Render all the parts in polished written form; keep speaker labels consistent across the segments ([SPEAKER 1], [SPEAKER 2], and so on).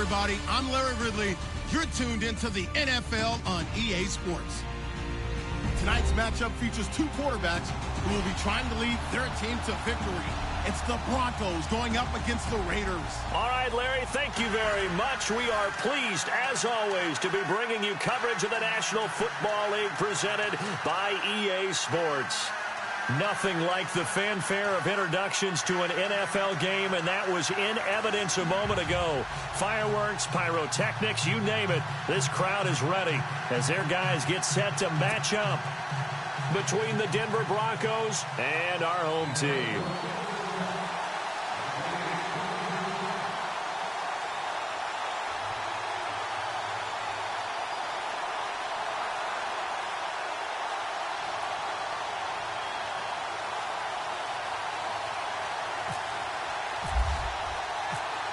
[SPEAKER 1] everybody. I'm Larry Ridley. You're tuned into the NFL on EA Sports. Tonight's matchup features two quarterbacks who will be trying to lead their team to victory. It's the Broncos going up against the Raiders.
[SPEAKER 2] All right, Larry, thank you very much. We are pleased, as always, to be bringing you coverage of the National Football League presented by EA Sports. Nothing like the fanfare of introductions to an NFL game, and that was in evidence a moment ago. Fireworks, pyrotechnics, you name it. This crowd is ready as their guys get set to match up between the Denver Broncos and our home team.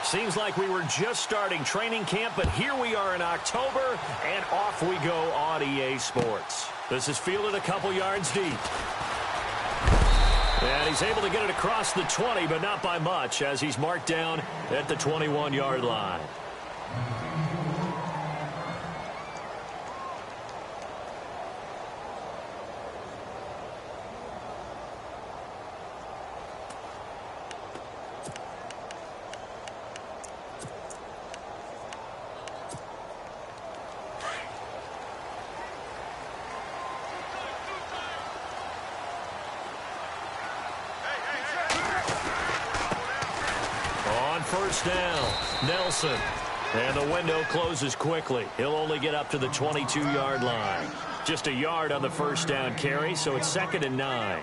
[SPEAKER 2] Seems like we were just starting training camp, but here we are in October, and off we go on EA Sports. This is fielded a couple yards deep. And he's able to get it across the 20, but not by much, as he's marked down at the 21-yard line. First down, Nelson. And the window closes quickly. He'll only get up to the 22-yard line. Just a yard on the first down carry, so it's 2nd and 9.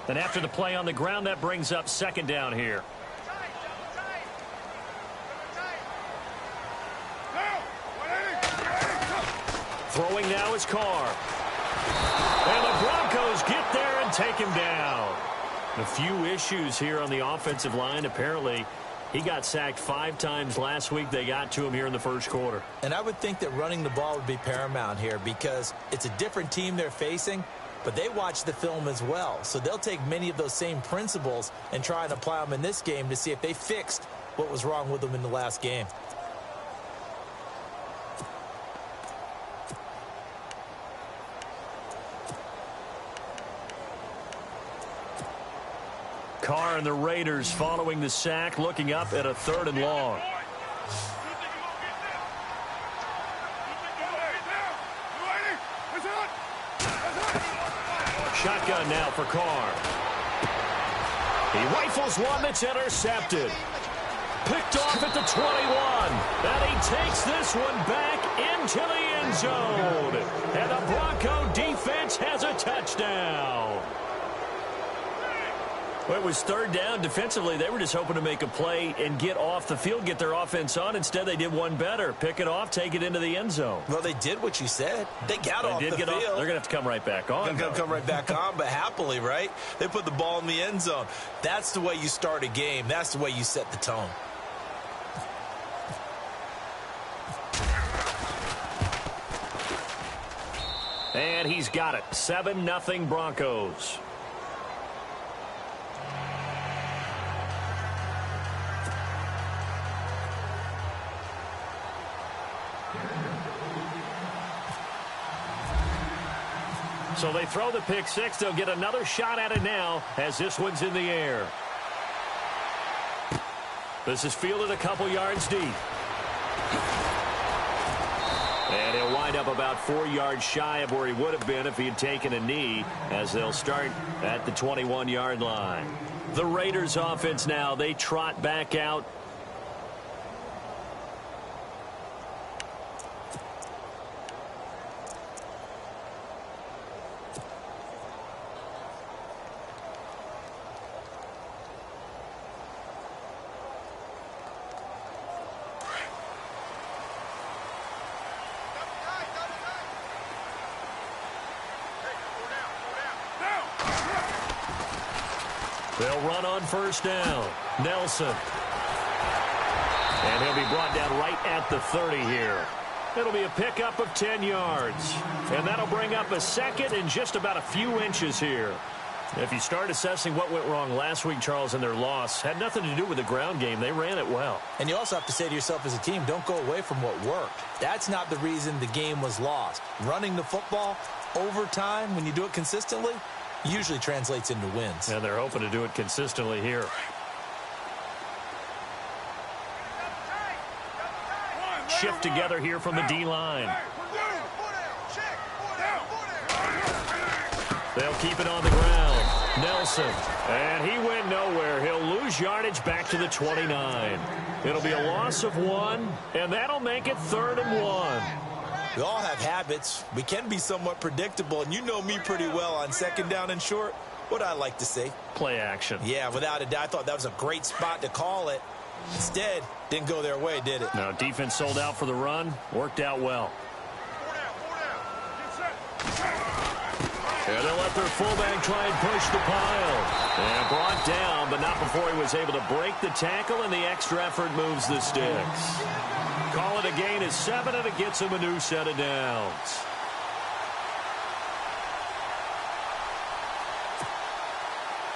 [SPEAKER 2] And after the play on the ground, that brings up 2nd down here. Throwing now is Carr. And the Broncos get there and take him down. A few issues here on the offensive line. Apparently, he got sacked 5 times last week. They got to him here in the first quarter.
[SPEAKER 3] And I would think that running the ball would be paramount here because it's a different team they're facing, but they watch the film as well. So they'll take many of those same principles and try and apply them in this game to see if they fixed what was wrong with them in the last game.
[SPEAKER 2] Carr and the Raiders following the sack, looking up at a 3rd and long. Shotgun now for Carr. He rifles one that's intercepted. Picked off at the 21. And he takes this one back into the end zone. And the Bronco defense has a touchdown. Well, it was 3rd down. Defensively, they were just hoping to make a play and get off the field, get their offense on. Instead, they did one better. Pick it off, take it into the end zone.
[SPEAKER 3] Well, they did what you said. They got off the field.
[SPEAKER 2] They're going to have to come right back on.
[SPEAKER 3] They're going to come right back on, but happily, right? They put the ball in the end zone. That's the way you start a game. That's the way you set the tone.
[SPEAKER 2] And he's got it. 7-0 Broncos. So they throw the pick six. They'll get another shot at it now as this one's in the air. This is fielded a couple yards deep. And he'll wind up about 4 yards shy of where he would have been if he had taken a knee, as they'll start at the 21-yard line. The Raiders offense now, they trot back out. They'll run on first down. Nelson. And he'll be brought down right at the 30 here. It'll be a pickup of 10 yards. And that'll bring up a 2nd and just about a few inches here. If you start assessing what went wrong last week, Charles, in their loss, had nothing to do with the ground game. They ran it well.
[SPEAKER 3] And you also have to say to yourself as a team, don't go away from what worked. That's not the reason the game was lost. Running the football over time, when you do it consistently, usually translates into wins.
[SPEAKER 2] And they're hoping to do it consistently here. Shift together here from the D-line. They'll keep it on the ground. Nelson. And he went nowhere. He'll lose yardage back to the 29. It'll be a loss of 1, and that'll make it 3rd and 1.
[SPEAKER 3] We all have habits. We can be somewhat predictable, and you know me pretty well on 2nd down and short. What I like to say?
[SPEAKER 2] Play action.
[SPEAKER 3] Yeah, without a doubt. I thought that was a great spot to call it. Instead, didn't go their way, did it?
[SPEAKER 2] No, defense sold out for the run. Worked out well. And they'll let their fullback try and push the pile. And brought down, but not before he was able to break the tackle, and the extra effort moves the sticks. Call it a gain of 7, and it gets him a new set of downs.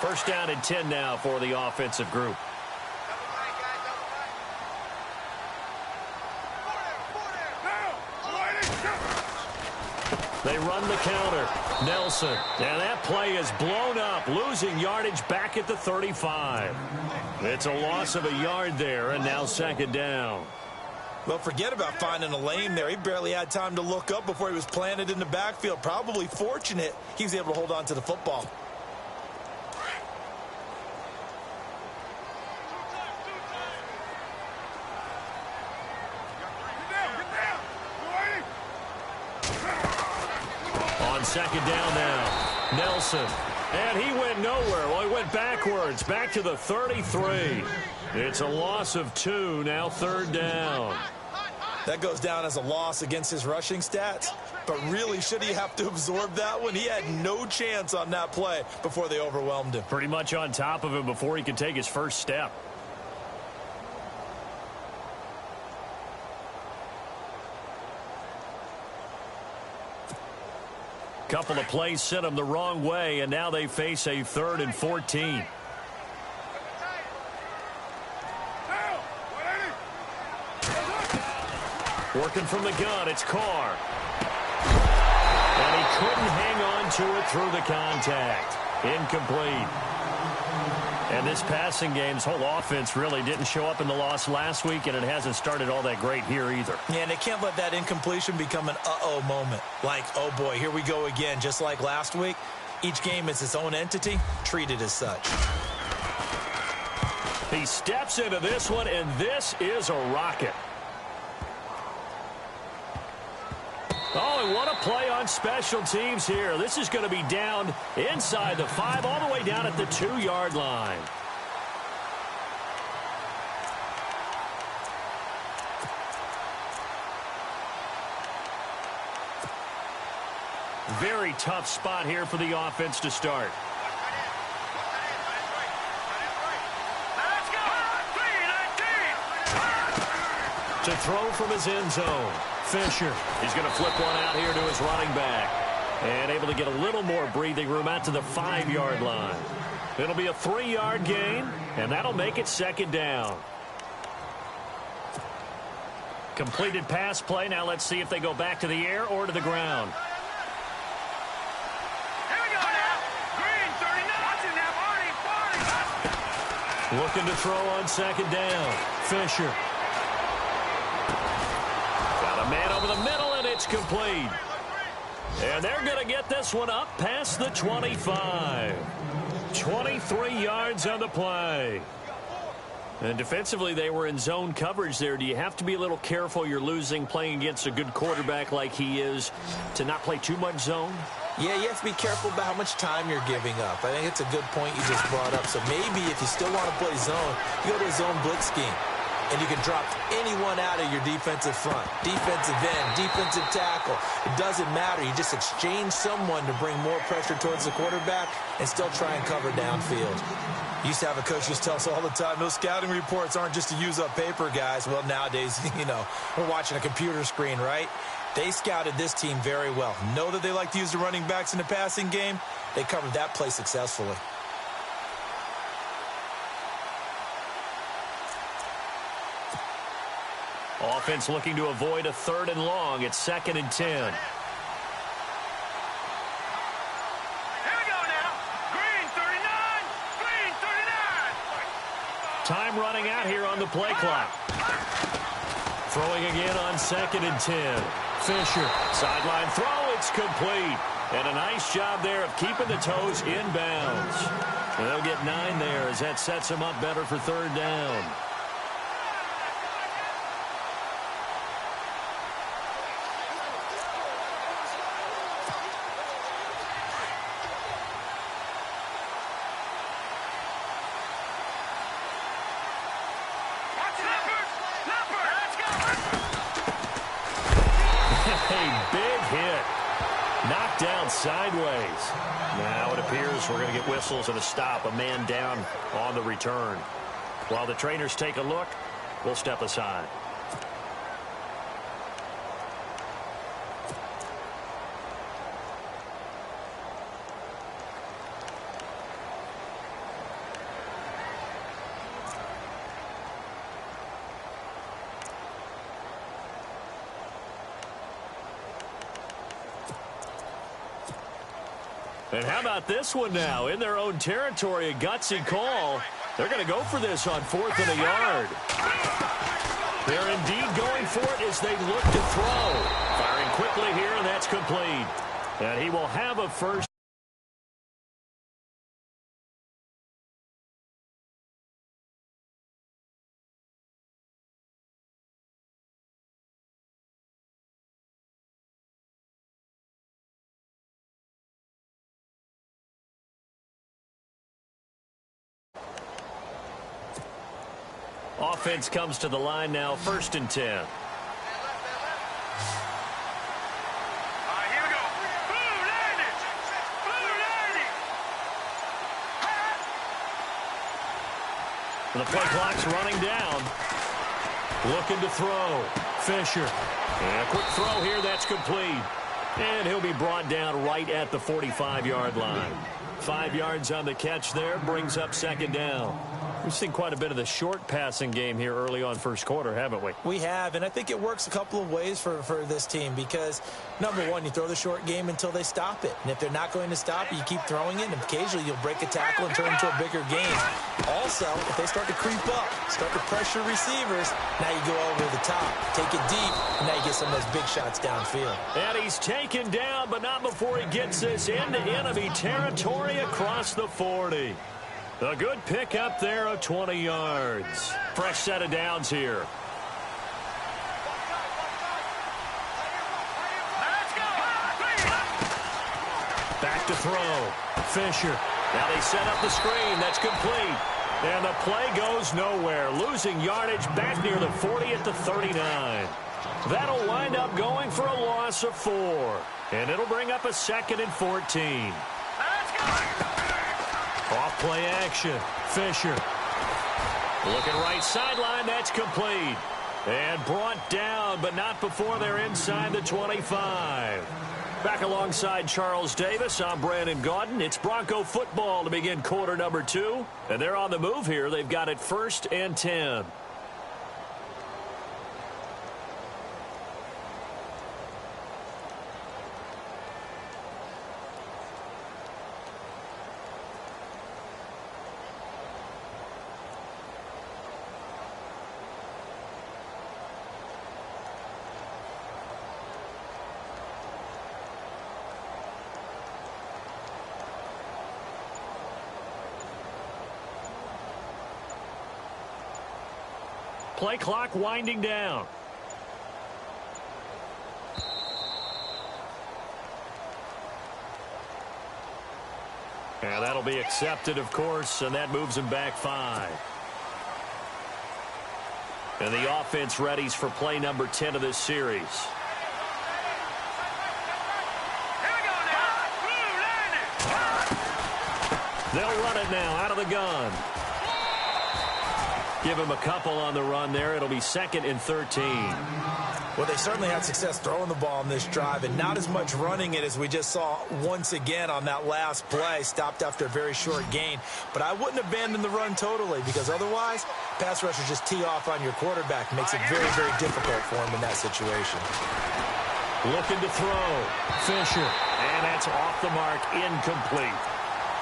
[SPEAKER 2] First down and 10 now for the offensive group. They run the counter. Nelson. And that play is blown up, losing yardage back at the 35. It's a loss of a yard there, and now 2nd down.
[SPEAKER 3] Well, forget about finding a lane there. He barely had time to look up before he was planted in the backfield. Probably fortunate he was able to hold on to the football.
[SPEAKER 2] On 2nd down now, Nelson. And he went nowhere. Well, he went backwards, back to the 33. It's a loss of 2, now 3rd down.
[SPEAKER 3] That goes down as a loss against his rushing stats. But really, should he have to absorb that one? He had no chance on that play before they overwhelmed him.
[SPEAKER 2] Pretty much on top of him before he could take his first step. Couple of plays sent them the wrong way, and now they face a 3rd and 14. Working from the gun, it's Carr. And he couldn't hang on to it through the contact. Incomplete. And this passing game's whole offense really didn't show up in the loss last week, and it hasn't started all that great here either.
[SPEAKER 3] Yeah, and they can't let that incompletion become an uh-oh moment. Like, oh boy, here we go again, just like last week. Each game is its own entity, treated as such.
[SPEAKER 2] He steps into this one, and this is a rocket. Oh, and what a play on special teams here. This is going to be down inside the 5, all the way down at the 2-yard line. Very tough spot here for the offense to start. To throw from his end zone. Fisher. He's going to flip one out here to his running back. And able to get a little more breathing room out to the 5-yard line. It'll be a 3-yard gain, and that'll make it 2nd down. Completed pass play. Now let's see if they go back to the air or to the ground.
[SPEAKER 4] Here we go now. Green, 39. Watching that. 40.
[SPEAKER 2] Looking to throw on 2nd down. Fisher. Got a man over the middle, and it's complete. And they're going to get this one up past the 25. 23 yards on the play. And defensively, they were in zone coverage there. Do you have to be a little careful? You're losing playing against a good quarterback like he is to not play too much zone?
[SPEAKER 3] Yeah, you have to be careful about how much time you're giving up. I think it's a good point you just brought up. So maybe if you still want to play zone, you go to a zone blitz scheme. And you can drop anyone out of your defensive front. Defensive end, defensive tackle. It doesn't matter. You just exchange someone to bring more pressure towards the quarterback and still try and cover downfield. Used to have a coach just tell us all the time, those scouting reports aren't just to use up paper, guys. Well, nowadays, you know, we're watching a computer screen, right? They scouted this team very well. Know that they like to use the running backs in the passing game. they covered that play successfully.
[SPEAKER 2] Offense looking to avoid a 3rd and long. It's 2nd and 10.
[SPEAKER 4] Here we go now. Green 39. Green 39.
[SPEAKER 2] Time running out here on the play clock. Throwing again on 2nd and 10. Fisher, sideline throw, it's complete. And a nice job there of keeping the toes in bounds. And they'll get 9 there as that sets them up better for 3rd down. Sideways. Now it appears we're going to get whistles and a stop. A man down on the return. While the trainers take a look, we'll step aside. And how about this one now? In their own territory, a gutsy call. They're going to go for this on 4th and a yard. They're indeed going for it as they look to throw. Firing quickly here, and that's complete. And he will have a first. Offense comes to the line now, 1st and 10.
[SPEAKER 4] All right, here we go. Blue 90. Blue 90.
[SPEAKER 2] The play clock's running down. Looking to throw. Fisher. And a quick throw here, that's complete. And he'll be brought down right at the 45-yard line. 5 yards on the catch there, brings up 2nd down. We've seen quite a bit of the short passing game here early on 1st quarter, haven't we?
[SPEAKER 3] We have, and I think it works a couple of ways for this team because, number one, you throw the short game until they stop it. And if they're not going to stop it, you keep throwing it, and occasionally you'll break a tackle and turn it into a bigger game. Also, if they start to creep up, start to pressure receivers, now you go over the top, take it deep, and now you get some of those big shots downfield.
[SPEAKER 2] And he's taken down, but not before he gets this into enemy territory across the 40. A good pick up there of 20 yards. Fresh set of downs here. Back to throw. Fisher. Now they set up the screen. That's complete. And the play goes nowhere. Losing yardage back near the 40 at the 39. That'll wind up going for a loss of 4. And it'll bring up a 2nd and 14. Off play action. Fisher. Looking right sideline. That's complete. And brought down, but not before they're inside the 25. Back alongside Charles Davis, I'm Brandon Gaudin. It's Bronco football to begin quarter number 2. And they're on the move here. They've got it 1st and 10. Play clock winding down. And that'll be accepted, of course, and that moves him back 5. And the offense readies for play number 10 of this series.
[SPEAKER 4] Here we go now. Blue 90.
[SPEAKER 2] They'll run it now out of the gun. Give him a couple on the run there. It'll be 2nd and 13.
[SPEAKER 3] Well, they certainly had success throwing the ball on this drive and not as much running it as we just saw once again on that last play. Stopped after a very short gain. But I wouldn't abandon the run totally because otherwise, pass rushers just tee off on your quarterback. Makes it very, very difficult for him in that situation.
[SPEAKER 2] Looking to throw. Fisher. And that's off the mark. Incomplete.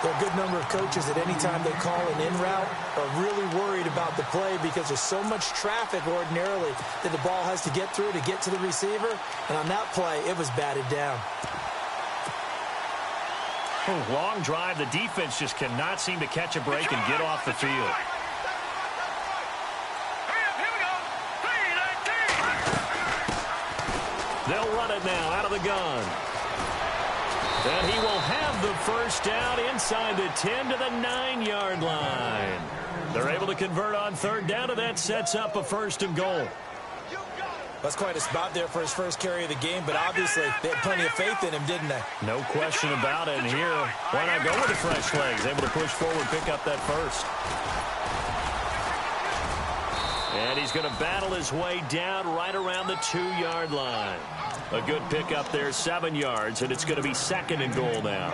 [SPEAKER 3] There are a good number of coaches that any time they call an in route are really worried about the play because there's so much traffic ordinarily that the ball has to get through to get to the receiver. And on that play, it was batted down.
[SPEAKER 2] Long drive. The defense just cannot seem to catch a break and get off the field. They'll run it now out of the gun. And he will have the first down inside the 10 to the 9-yard line. They're able to convert on 3rd down, and that sets up a 1st and goal.
[SPEAKER 3] That's quite a spot there for his first carry of the game, but obviously they had plenty of faith in him, didn't they?
[SPEAKER 2] No question about it. And here, why not go with the fresh legs? Able to push forward, pick up that first. And he's going to battle his way down right around the 2-yard line. A good pickup there, 7 yards, and it's going to be 2nd and goal now.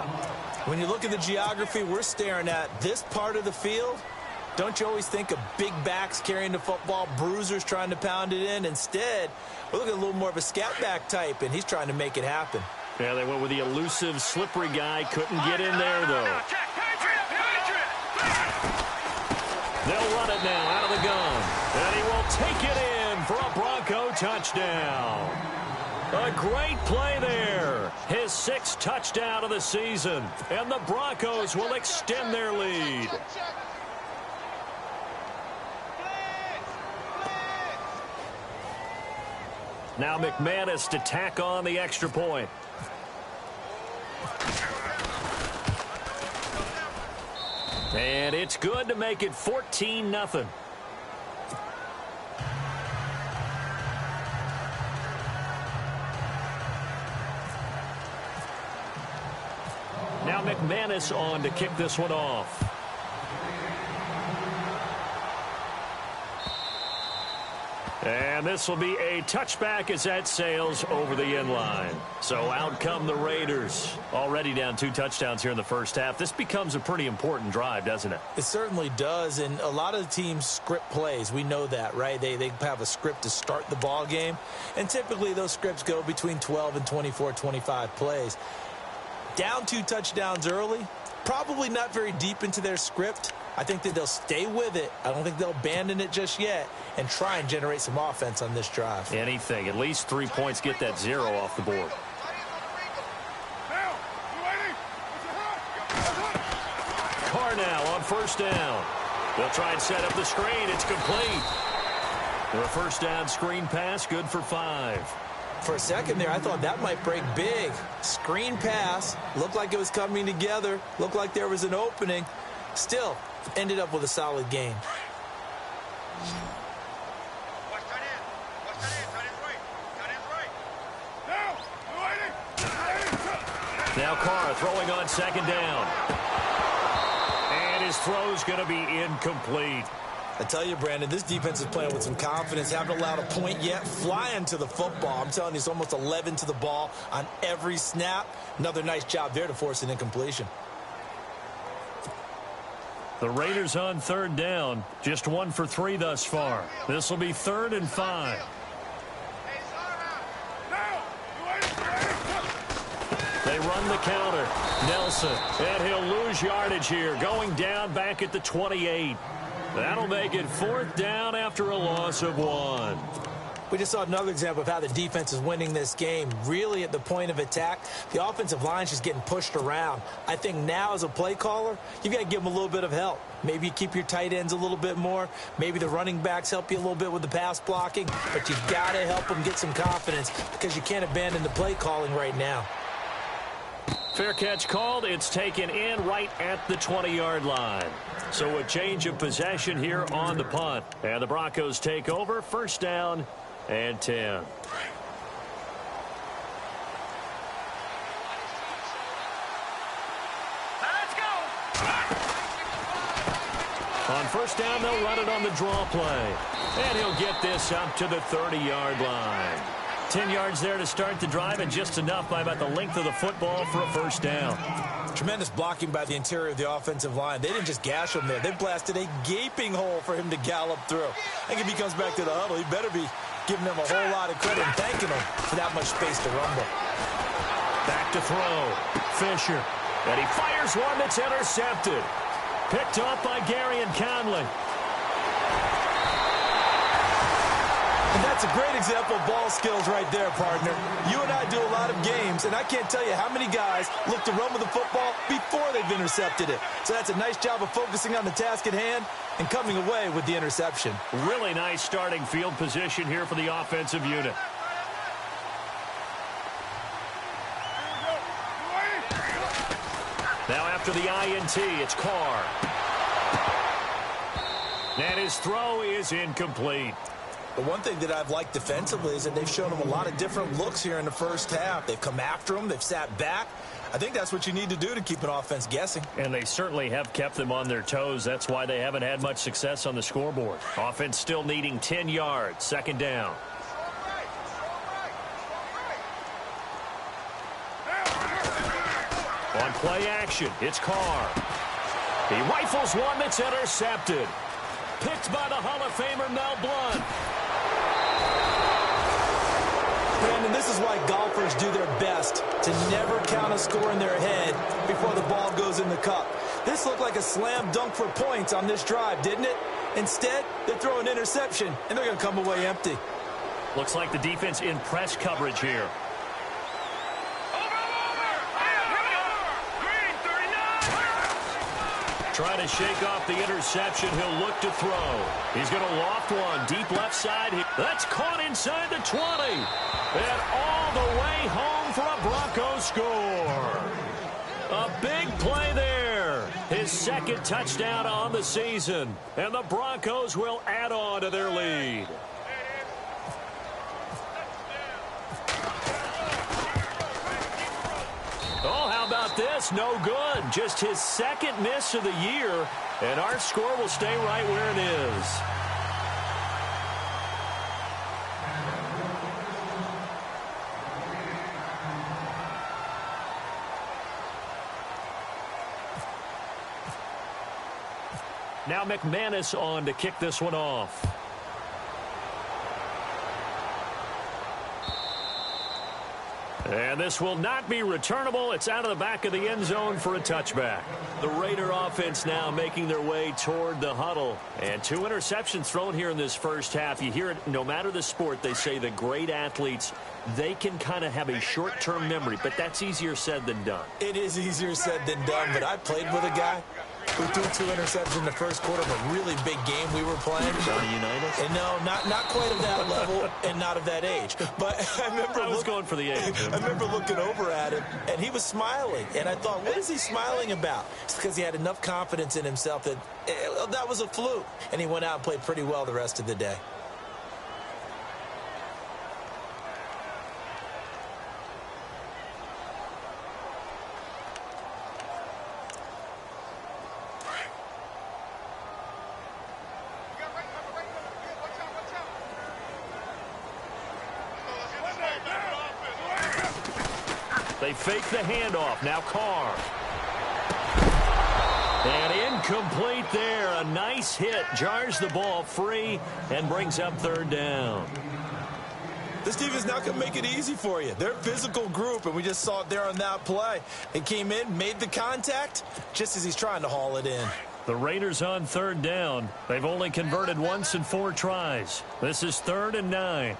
[SPEAKER 3] When you look at the geography we're staring at, this part of the field, don't you always think of big backs carrying the football, bruisers trying to pound it in? Instead, we're looking at a little more of a scat back type, and he's trying to make it happen.
[SPEAKER 2] Yeah, they went with the elusive, slippery guy. Couldn't get in there, though. They'll run it now out of the gun. And he will take it in for a Bronco touchdown. A great play there. His 6th touchdown of the season. And the Broncos will extend their lead. Now McManus to tack on the extra point. And it's good to make it 14-0. Now McManus on to kick this one off. And this will be a touchback as that sails over the end line. So out come the Raiders. Already down 2 touchdowns here in the first half. This becomes a pretty important drive, doesn't it?
[SPEAKER 3] It certainly does, and a lot of the teams script plays. We know that, right? They have a script to start the ball game, and typically those scripts go between 12 and 24, 25 plays. Down 2 touchdowns early, probably not very deep into their script. I think that they'll stay with it. I don't think they'll abandon it just yet and try and generate some offense on this drive.
[SPEAKER 2] Anything. At least 3 points, get that 0 off the board. Carr now on 1st down. They'll try and set up the screen. It's complete. The 1st down screen pass, good for 5.
[SPEAKER 3] For a second there, I thought that might break big. Screen pass. Looked like it was coming together. Looked like there was an opening. Still, ended up with a solid gain.
[SPEAKER 2] Now Carr throwing on 2nd down. And his throw's going to be incomplete.
[SPEAKER 3] I tell you, Brandon, this defense is playing with some confidence. Haven't allowed a point yet. Flying to the football. I'm telling you, it's almost 11 to the ball on every snap. Another nice job there to force an incompletion.
[SPEAKER 2] The Raiders on 3rd down. Just 1 for 3 thus far. This will be 3rd and 5. They run the counter. Nelson. And he'll lose yardage here. Going down back at the 28. That'll make it 4th down after a loss of 1.
[SPEAKER 3] We just saw another example of how the defense is winning this game. Really at the point of attack, the offensive line's just getting pushed around. I think now as a play caller, you've got to give them a little bit of help. Maybe you keep your tight ends a little bit more. Maybe the running backs help you a little bit with the pass blocking. But you've got to help them get some confidence because you can't abandon the play calling right now.
[SPEAKER 2] Fair catch called. It's taken in right at the 20-yard line. So a change of possession here on the punt. And the Broncos take over. 1st down and 10. On first down, they'll run it on the draw play. And he'll get this up to the 30-yard line. 10 yards there to start the drive, and just enough by about the length of the football for a first down.
[SPEAKER 3] Tremendous blocking by the interior of the offensive line. They didn't just gash him there. They blasted a gaping hole for him to gallop through. I think if he comes back to the huddle, he better be giving them a whole lot of credit and thanking them for that much space to rumble.
[SPEAKER 2] Back to throw. Fisher. And he fires one that's intercepted. Picked off by Gary and Conley.
[SPEAKER 3] And that's a great example of ball skills right there, partner. You and I do a lot of games, and I can't tell you how many guys look to run with the football before they've intercepted it. So that's a nice job of focusing on the task at hand and coming away with the interception.
[SPEAKER 2] Really nice starting field position here for the offensive unit. Now after the INT, it's Carr. And his throw is incomplete.
[SPEAKER 3] The one thing that I've liked defensively is that they've shown him a lot of different looks here in the first half. They've come after him. They've sat back. I think that's what you need to do to keep an offense guessing.
[SPEAKER 2] And they certainly have kept them on their toes. That's why they haven't had much success on the scoreboard. Offense still needing 10 yards. Second down. On play action, it's Carr. He rifles one that's intercepted. Picked by the Hall of Famer Mel Blount.
[SPEAKER 3] Brandon, this is why golfers do their best to never count a score in their head before the ball goes in the cup. This looked like a slam dunk for points on this drive, didn't it? Instead, they throw an interception, and they're going to come away empty.
[SPEAKER 2] Looks like the defense in press coverage here. Trying to shake off the interception. He'll look to throw. He's going to loft one. Deep left side. That's caught inside the 20. And all the way home for a Broncos score. A big play there. His second touchdown on the season. And the Broncos will add on to their lead. Oh, how about this? No good. Just his second miss of the year, and our score will stay right where it is. Now McManus on to kick this one off. And this will not be returnable. It's out of the back of the end zone for a touchback. The Raider offense now making their way toward the huddle. And 2 interceptions thrown here in this first half. You hear it, no matter the sport, they say the great athletes, they can kind of have a short-term memory, but that's easier said than done.
[SPEAKER 3] It is easier said than done, but I played with a guy who threw 2 interceptions in the first quarter of a really big game we were playing.
[SPEAKER 2] Johnny Unitas?
[SPEAKER 3] And no, not quite of that level and not of that age. But I was
[SPEAKER 2] going for the age.
[SPEAKER 3] I remember looking over at him, and he was smiling. And I thought, what is he smiling about? It's because he had enough confidence in himself that that was a fluke. And he went out and played pretty well the rest of the day.
[SPEAKER 2] They fake the handoff. Now Carr. And incomplete there. A nice hit. Jars the ball free and brings up third down.
[SPEAKER 3] This defense is not going to make it easy for you. They're a physical group, and we just saw it there on that play. They came in, made the contact, just as he's trying to haul it in.
[SPEAKER 2] The Raiders on third down. They've only converted once in 4 tries. This is 3rd and 9.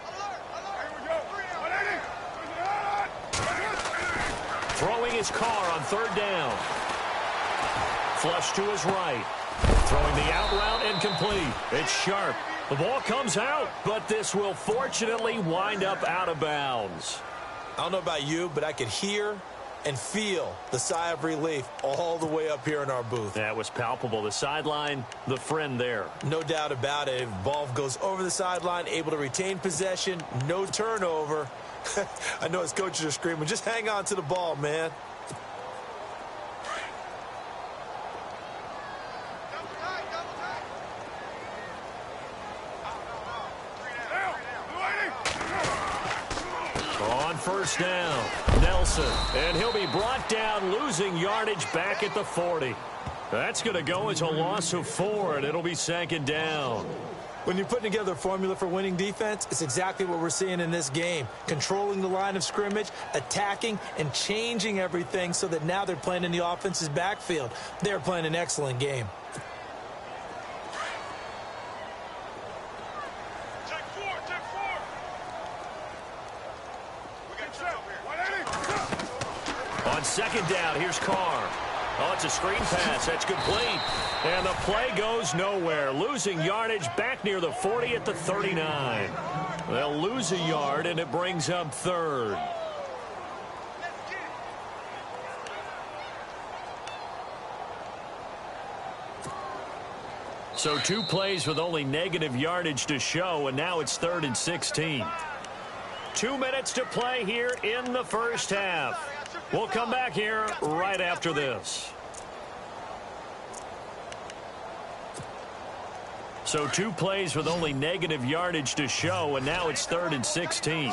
[SPEAKER 2] Throwing his Carr on third down. Flush to his right. Throwing the out route incomplete. It's Sharp. The ball comes out, but this will fortunately wind up out of bounds.
[SPEAKER 3] I don't know about you, but I could hear and feel the sigh of relief all the way up here in our booth.
[SPEAKER 2] That was palpable. The sideline, the friend there.
[SPEAKER 3] No doubt about it. Ball goes over the sideline, able to retain possession, no turnover. I know his coaches are screaming, just hang on to the ball, man.
[SPEAKER 2] On first down, Nelson. And he'll be brought down, losing yardage back at the 40. That's going to go as a loss of 4, and it'll be second down.
[SPEAKER 3] When you're putting together a formula for winning defense, it's exactly what we're seeing in this game. Controlling the line of scrimmage, attacking, and changing everything so that now they're playing in the offense's backfield. They're playing an excellent game.
[SPEAKER 2] On second down, here's Carr. Oh, it's a screen pass. That's complete. And the play goes nowhere. Losing yardage back near the 40 at the 39. They'll lose a yard, and it brings up third. So 2 plays with only negative yardage to show, and now it's 3rd and 16. 2 minutes to play here in the first half. We'll come back here right after this. So 2 plays with only negative yardage to show, and now it's 3rd and 16.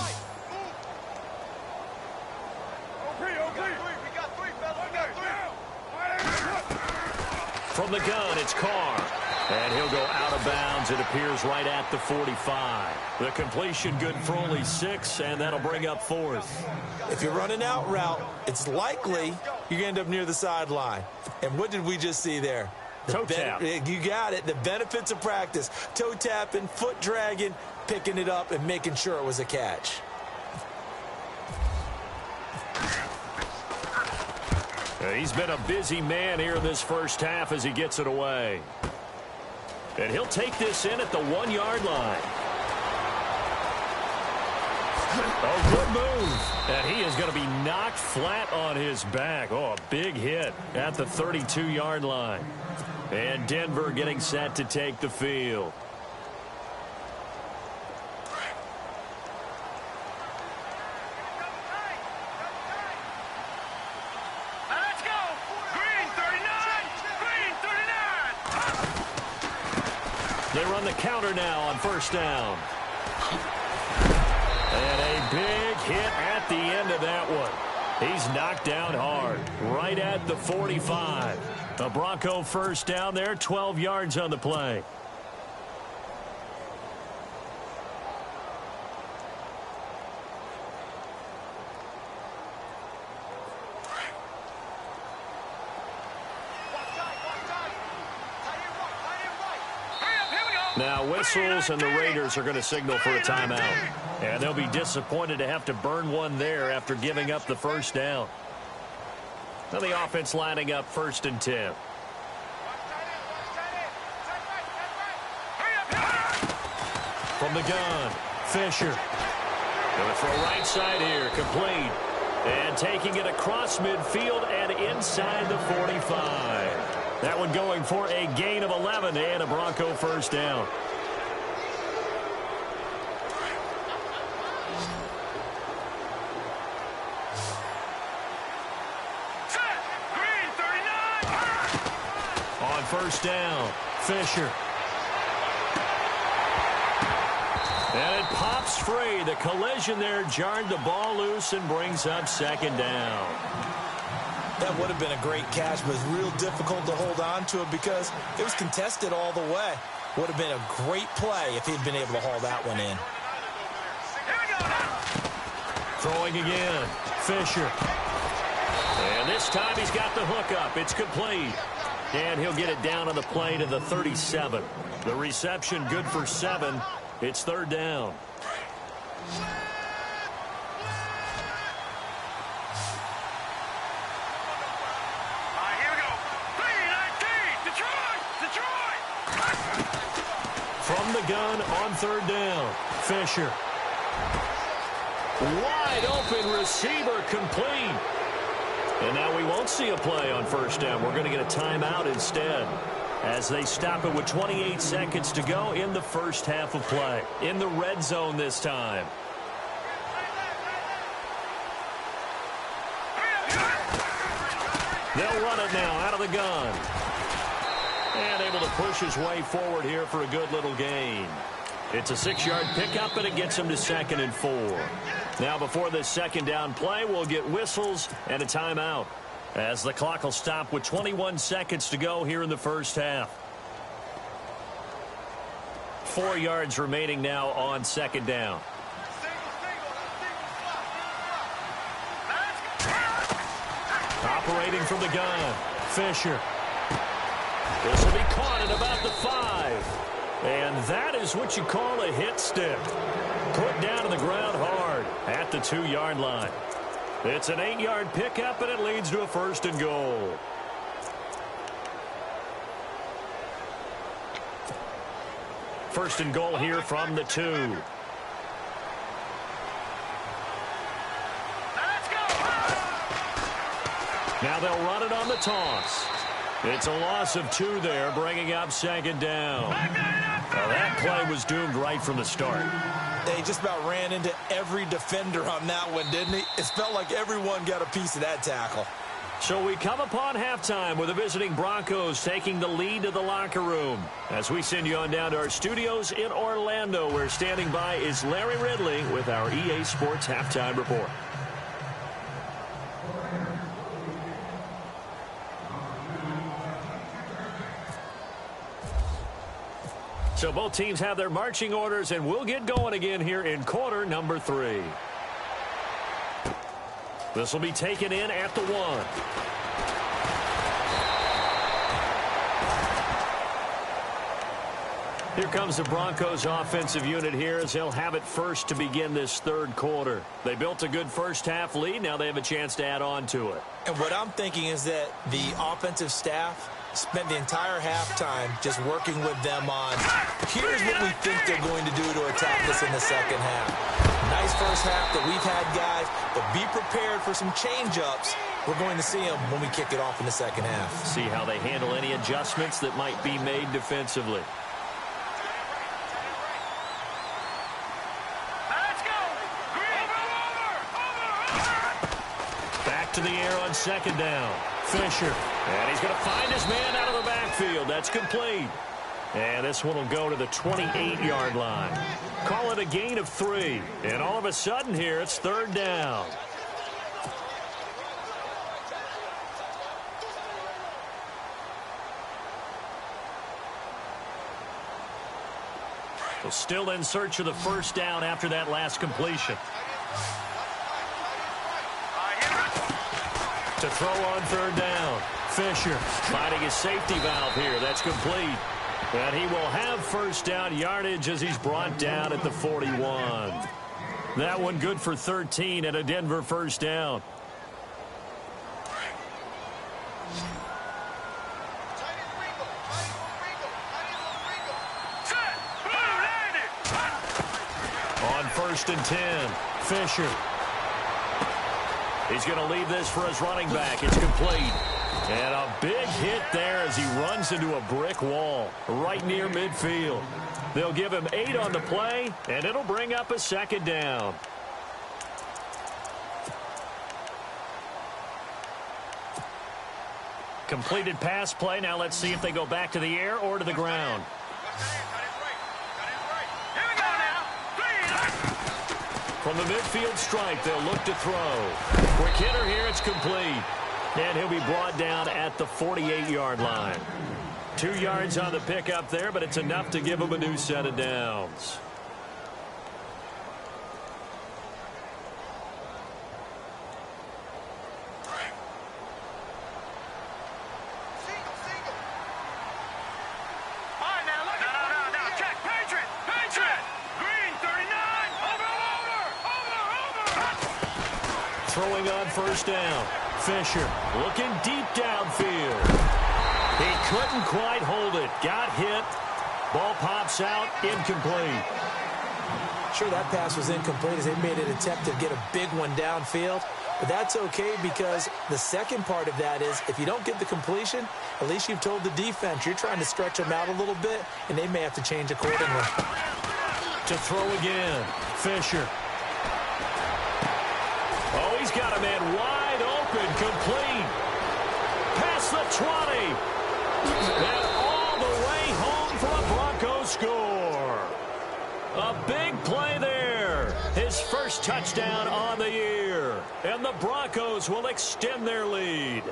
[SPEAKER 2] From the gun, it's Carr. And he'll go out of bounds. It appears right at the 45. The completion good for only 6, and that'll bring up 4th.
[SPEAKER 3] If you're running out route, it's likely you're going to end up near the sideline. And what did we just see there?
[SPEAKER 2] Toe tap.
[SPEAKER 3] You got it. The benefits of practice. Toe tapping, foot dragging, picking it up, and making sure it was a catch.
[SPEAKER 2] He's been a busy man here in this first half as he gets it away. And he'll take this in at the 1-yard line. Oh, good move. And he is going to be knocked flat on his back. Oh, a big hit at the 32-yard line. And Denver getting set to take the field. They run the counter now on first down. And a big hit at the end of that one. He's knocked down hard, right at the 45. A Bronco first down there, 12 yards on the play. Now whistles, and the Raiders are going to signal for a timeout. And they'll be disappointed to have to burn one there after giving up the first down. Now the offense lining up 1st and 10. From the gun, Fisher. Going to throw right side here, complete. And taking it across midfield and inside the 45. That one going for a gain of 11 and a Bronco first down. On first down, Fisher. And it pops free. The collision there jarred the ball loose and brings up second down.
[SPEAKER 3] That would have been a great catch, but it's real difficult to hold on to it because it was contested all the way. Would have been a great play if he'd been able to haul that one in.
[SPEAKER 2] Throwing again, Fisher. And this time he's got the hook up. It's complete. And he'll get it down on the play to the 37. The reception good for 7. It's 3rd down. From the gun on 3rd down, Fisher. Wide open receiver, complete. And now we won't see a play on first down. We're going to get a timeout instead as they stop it with 28 seconds to go in the first half of play. In the red zone this time. They'll run it now out of the gun. And able to push his way forward here for a good little gain. It's a 6-yard pickup, and it gets him to 2nd and 4. Now, before this second down play, we'll get whistles and a timeout, as the clock will stop with 21 seconds to go here in the first half. 4 yards remaining now on second down. Operating from the gun, Fisher. This will be caught at about the 5. And that is what you call a hit stick. Put down to the ground hard at the 2-yard line. It's an 8-yard pickup, and it leads to a 1st and goal. First and goal here from the 2. Now they'll run it on the toss. It's a loss of 2 there, bringing up second down. Well, that play was doomed right from the start.
[SPEAKER 3] They just about ran into every defender on that one, didn't he? It felt like everyone got a piece of that tackle.
[SPEAKER 2] So we come upon halftime with the visiting Broncos taking the lead to the locker room. As we send you on down to our studios in Orlando, where standing by is Larry Ridley with our EA Sports Halftime Report. So both teams have their marching orders, and we'll get going again here in quarter number 3. This will be taken in at the 1. Here comes the Broncos offensive unit here as they'll have it first to begin this third quarter. They built a good first half lead. Now they have a chance to add on to it.
[SPEAKER 3] And what I'm thinking is that the offensive staff spent the entire halftime just working with them on, here's what we think they're going to do to attack us in the second half. Nice first half that we've had, guys, but be prepared for some change-ups. We're going to see them when we kick it off in the second half.
[SPEAKER 2] See how they handle any adjustments that might be made defensively. Back to the air on second down. Fisher. And he's going to find his man out of the backfield. That's complete. And this one will go to the 28-yard line. Call it a gain of 3. And all of a sudden here, it's third down. Well, still in search of the first down after that last completion. To throw on third down. Fisher finding his safety valve here. That's complete. And he will have first down yardage as he's brought down at the 41. That one good for 13 and a Denver first down. On 1st and 10, Fisher. He's going to leave this for his running back. It's complete. And a big hit there as he runs into a brick wall right near midfield. They'll give him 8 on the play, and it'll bring up a second down. Completed pass play. Now let's see if they go back to the air or to the ground. From the midfield stripe, they'll look to throw. Quick hitter here, it's complete. And he'll be brought down at the 48-yard line. 2 yards on the pickup there, but it's enough to give him a new set of downs. Throwing on first down. Fisher looking deep downfield. He couldn't quite hold it. Got hit. Ball pops out. Incomplete.
[SPEAKER 3] Sure, that pass was incomplete as they made an attempt to get a big one downfield. But that's okay because the second part of that is if you don't get the completion, at least you've told the defense you're trying to stretch them out a little bit, and they may have to change accordingly.
[SPEAKER 2] To throw again. Fisher. Oh, he's got a man wide open, complete. Past the 20. And all the way home for a Broncos score. A big play there. his first touchdown on the year. And the Broncos will extend their lead.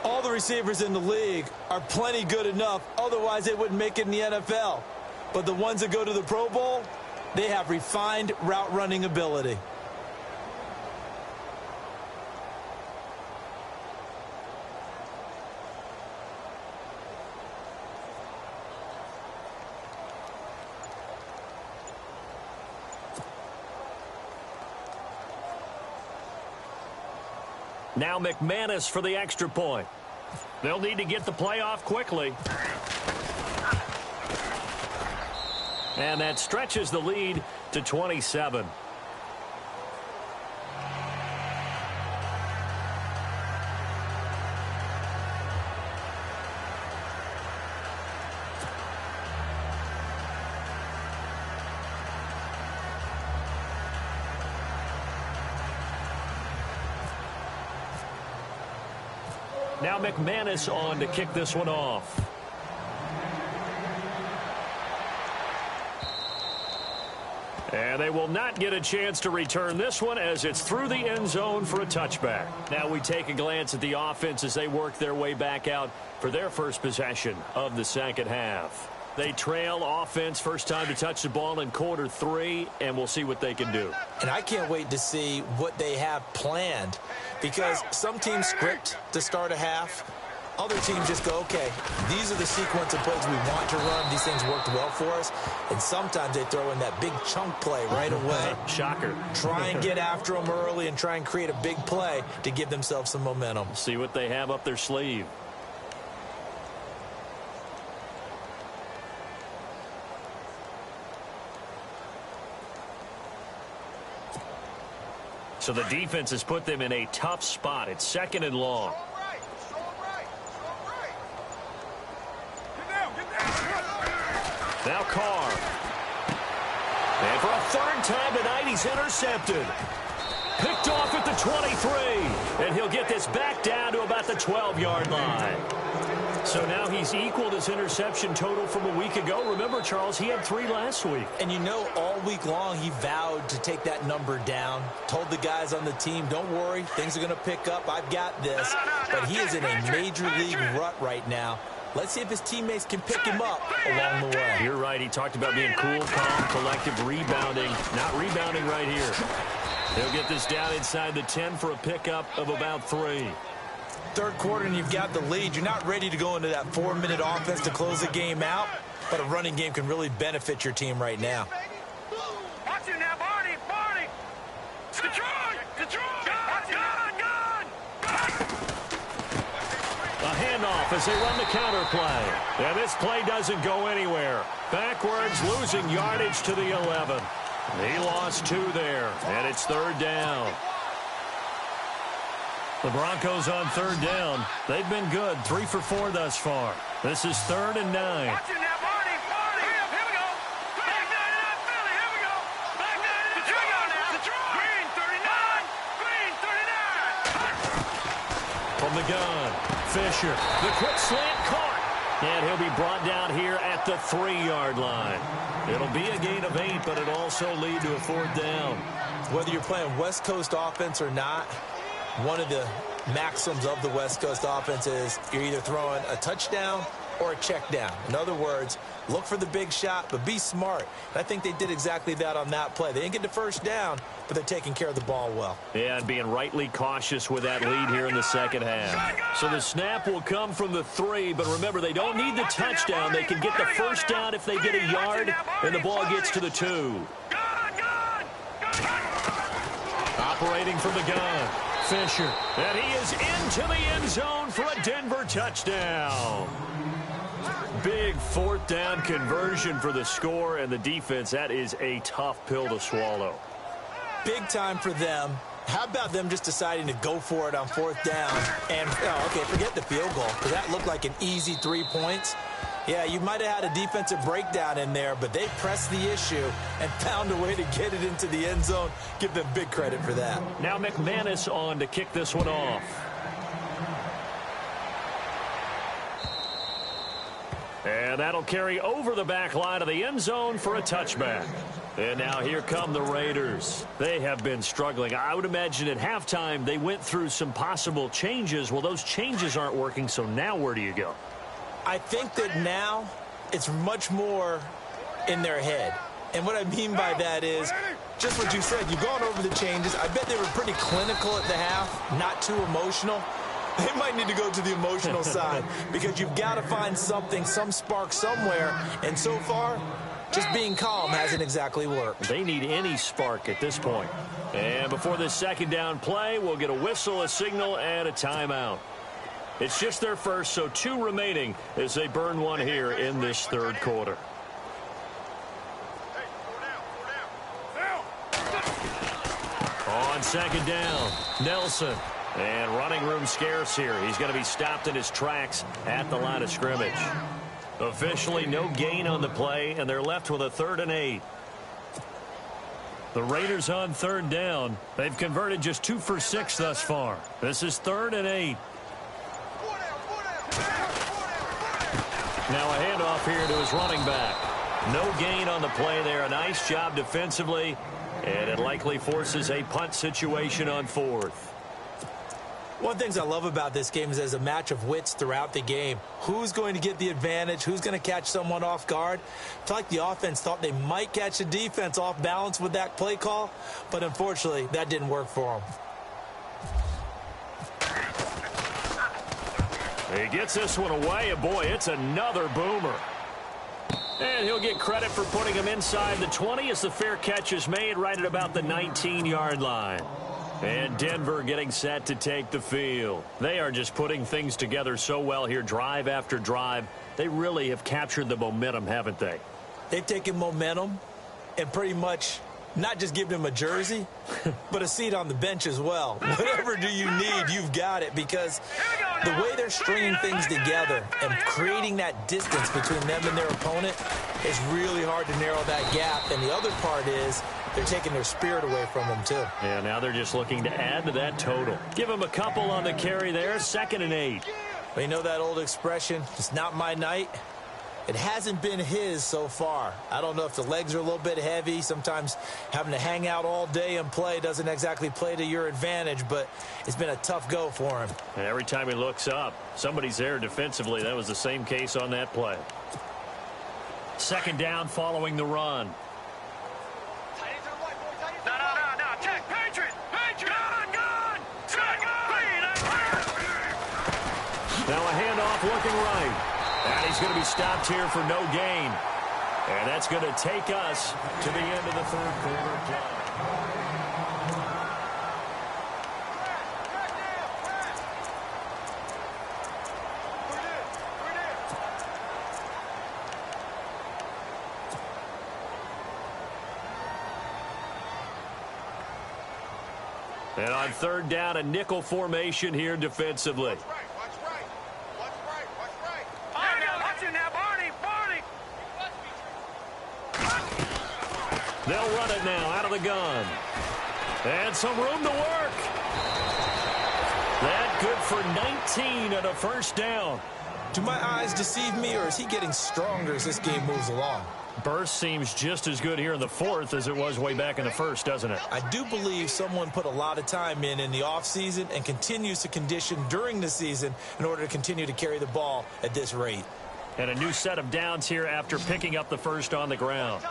[SPEAKER 3] All the receivers in the league are plenty good enough. Otherwise, they wouldn't make it in the NFL. But the ones that go to the Pro Bowl, they have refined route running ability.
[SPEAKER 2] Now McManus for the extra point. They'll need to get the play off quickly. And that stretches the lead to 27. Now McManus on to kick this one off. And they will not get a chance to return this one as it's through the end zone for a touchback. Now we take a glance at the offense as they work their way back out for their first possession of the second half. They trail offense first time to touch the ball in quarter 3, and we'll see what they can do.
[SPEAKER 3] And I can't wait to see what they have planned, because some teams script to start a half. Other teams just go, okay, these are the sequence of plays we want to run. These things worked well for us. And sometimes they throw in that big chunk play right away.
[SPEAKER 2] Shocker.
[SPEAKER 3] Try and get after them early and try and create a big play to give themselves some momentum.
[SPEAKER 2] See what they have up their sleeve. So the defense has put them in a tough spot. It's second and long. Now Carr. And for a third time tonight, he's intercepted. Picked off at the 23. And he'll get this back down to about the 12-yard line. So now he's equaled his interception total from a week ago. Remember, Charles, he had 3 last week.
[SPEAKER 3] And you know, all week long he vowed to take that number down. Told the guys on the team, don't worry, things are going to pick up. I've got this. But he is in a major league rut right now. Let's see if his teammates can pick him up along the way.
[SPEAKER 2] You're right. He talked about being cool, calm, collective, rebounding. Not rebounding right here. He'll get this down inside the 10 for a pickup of about 3.
[SPEAKER 3] Third quarter and you've got the lead. You're not ready to go into that 4-minute offense to close the game out, but a running game can really benefit your team right now.
[SPEAKER 4] Watch it now, Barney, Barney. Detroit, Detroit. Gun.
[SPEAKER 2] A handoff as they run the counter play. And this play doesn't go anywhere. Backwards, losing yardage to the 11. He lost 2 there, and it's third down. The Broncos on third down. They've been good, 3 for 4 thus far. This is 3rd and 9.
[SPEAKER 4] Watch it now, Barney, Barney. Here we go. Back 99, Philly. Here we go. Back 99, Detroit now. Detroit. Green 39. Green 39.
[SPEAKER 2] From the gun, Fisher. The quick slant caught. And he'll be brought down here at the 3-yard line. It'll be a gain of 8, but it'll also lead to a 4th down.
[SPEAKER 3] Whether you're playing West Coast offense or not, one of the maxims of the West Coast offense is you're either throwing a touchdown or a check down. In other words, look for the big shot, but be smart. And I think they did exactly that on that play. They didn't get the first down, but they're taking care of the ball well.
[SPEAKER 2] Yeah, and being rightly cautious with that lead here in the second half. So the snap will come from the 3, but remember, they don't need the touchdown. They can get the first down if they get a yard, and the ball gets to the 2. Operating from the gun, Fisher. And he is into the end zone for a Denver touchdown. Big 4th down conversion for the score, and the defense, that is a tough pill to swallow.
[SPEAKER 3] Big time for them. How about them just deciding to go for it on 4th down? And, okay, forget the field goal, because that looked like an easy 3 points. Yeah, you might have had a defensive breakdown in there, but they pressed the issue and found a way to get it into the end zone. Give them big credit for that.
[SPEAKER 2] Now McManus on to kick this one off. And that'll carry over the back line of the end zone for a touchback. And now here come the Raiders. They have been struggling. I would imagine at halftime they went through some possible changes. Well, those changes aren't working, so now where do you go?
[SPEAKER 3] I think that now it's much more in their head. And what I mean by that is just what you said. You've gone over the changes. I bet they were pretty clinical at the half, not too emotional. They might need to go to the emotional side because you've got to find something, some spark somewhere. And so far, just being calm hasn't exactly worked.
[SPEAKER 2] They need any spark at this point. And before this second down play, we'll get a whistle, a signal, and a timeout. It's just their first, so 2 remaining as they burn one here in this third quarter. On second down, Nelson. And running room scarce here. He's going to be stopped in his tracks at the line of scrimmage. Officially no gain on the play, and they're left with a 3rd and 8. The Raiders on third down. They've converted just 2 for 6 thus far. This is 3rd and 8. Now a handoff here to his running back. No gain on the play there. A nice job defensively, and it likely forces a punt situation on 4th.
[SPEAKER 3] One of the things I love about this game is there's a match of wits throughout the game. Who's going to get the advantage? Who's going to catch someone off guard? I feel like the offense thought they might catch the defense off balance with that play call, but unfortunately, that didn't work for them.
[SPEAKER 2] He gets this one away, and boy, it's another boomer. And he'll get credit for putting him inside the 20 as the fair catch is made right at about the 19-yard line. And Denver getting set to take the field. They are just putting things together so well here, drive after drive. They really have captured the momentum, haven't they?
[SPEAKER 3] They've taken momentum and pretty much not just given him a jersey, but a seat on the bench as well. Whatever do you need, you've got it, because the way they're stringing things together and creating that distance between them and their opponent is really hard to narrow that gap. And the other part is they're taking their spirit away from them, too.
[SPEAKER 2] Yeah, now they're just looking to add to that total. Give them a couple on the carry there, 2nd and 8.
[SPEAKER 3] Well, you know that old expression, it's not my night? It hasn't been his so far. I don't know if the legs are a little bit heavy. Sometimes having to hang out all day and play doesn't exactly play to your advantage, but it's been a tough go for him.
[SPEAKER 2] And every time he looks up, somebody's there defensively. That was the same case on that play. 2nd down following the run.
[SPEAKER 4] No. Check. Patriot. Gun.
[SPEAKER 2] Now a handoff looking right. And he's going to be stopped here for no gain. And that's going to take us to the end of the third quarter play. And on 3rd down, a nickel formation here defensively. They'll run it now out of the gun. And some room to work. That good for 19 and a 1st down.
[SPEAKER 3] Do my eyes deceive me, or is he getting stronger as this game moves along?
[SPEAKER 2] Burst seems just as good here in the 4th as it was way back in the 1st, doesn't it?
[SPEAKER 3] I do believe someone put a lot of time in the offseason and continues to condition during the season in order to continue to carry the ball at this rate.
[SPEAKER 2] And a new set of downs here after picking up the 1st on the ground.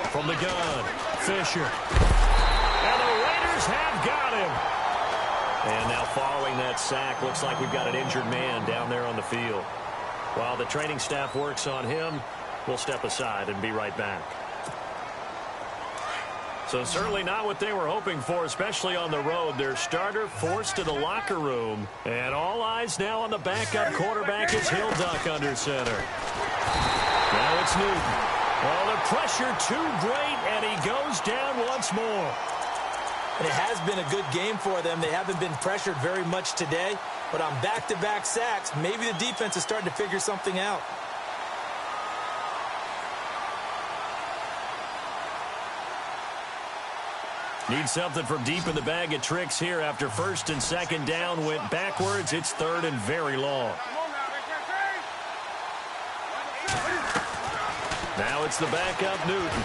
[SPEAKER 2] From the gun, Fisher. And the Raiders have got him. And now following that sack, looks like we've got an injured man down there on the field. While the training staff works on him, we'll step aside and be right back. So certainly not what they were hoping for, especially on the road. Their starter forced to the locker room. And all eyes now on the backup quarterback as he'll duck under center. Now it's Newton. Well, the pressure too great, and he goes down once more.
[SPEAKER 3] And it has been a good game for them. They haven't been pressured very much today, but on back-to-back sacks, maybe the defense is starting to figure something out.
[SPEAKER 2] Need something from deep in the bag of tricks here after 1st and 2nd down went backwards. It's 3rd and very long. Now it's the backup Newton.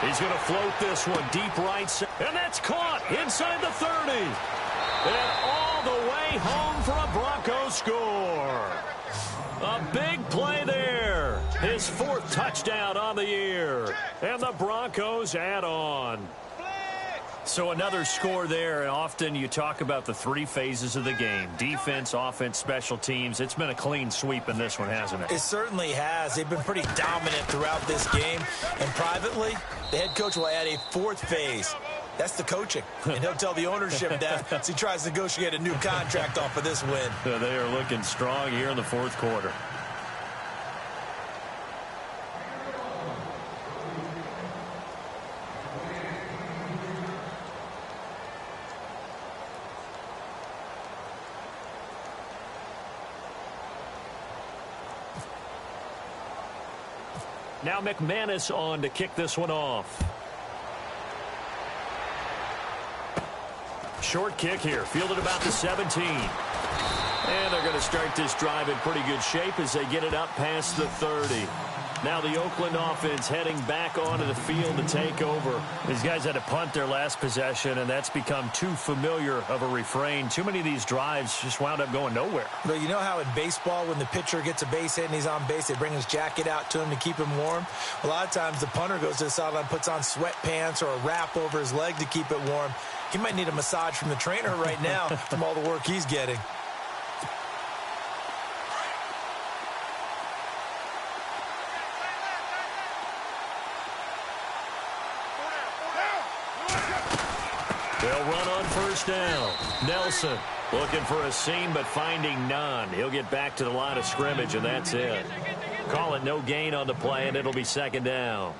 [SPEAKER 2] He's going to float this one deep right side. And that's caught inside the 30. And all the way home for a Broncos score. A big play there. His 4th touchdown on the year. And the Broncos add on. So another score there, and often you talk about the 3 phases of the game. Defense, offense, special teams. It's been a clean sweep in this one, hasn't it?
[SPEAKER 3] It certainly has. They've been pretty dominant throughout this game. And privately, the head coach will add a 4th phase. That's the coaching. And he'll tell the ownership that as he tries to negotiate a new contract off of this win.
[SPEAKER 2] They are looking strong here in the 4th quarter. Now McManus on to kick this one off. Short kick here, fielded about the 17. And they're going to start this drive in pretty good shape as they get it up past the 30. Now the Oakland offense heading back onto the field to take over. These guys had to punt their last possession, and that's become too familiar of a refrain. Too many of these drives just wound up going nowhere.
[SPEAKER 3] But you know how in baseball, when the pitcher gets a base hit and he's on base, they bring his jacket out to him to keep him warm? A lot of times the punter goes to the sideline, puts on sweatpants or a wrap over his leg to keep it warm. He might need a massage from the trainer right now from all the work he's getting.
[SPEAKER 2] They'll run on first down. Nelson looking for a seam but finding none. He'll get back to the line of scrimmage, and that's it. Call it no gain on the play, and it'll be 2nd down.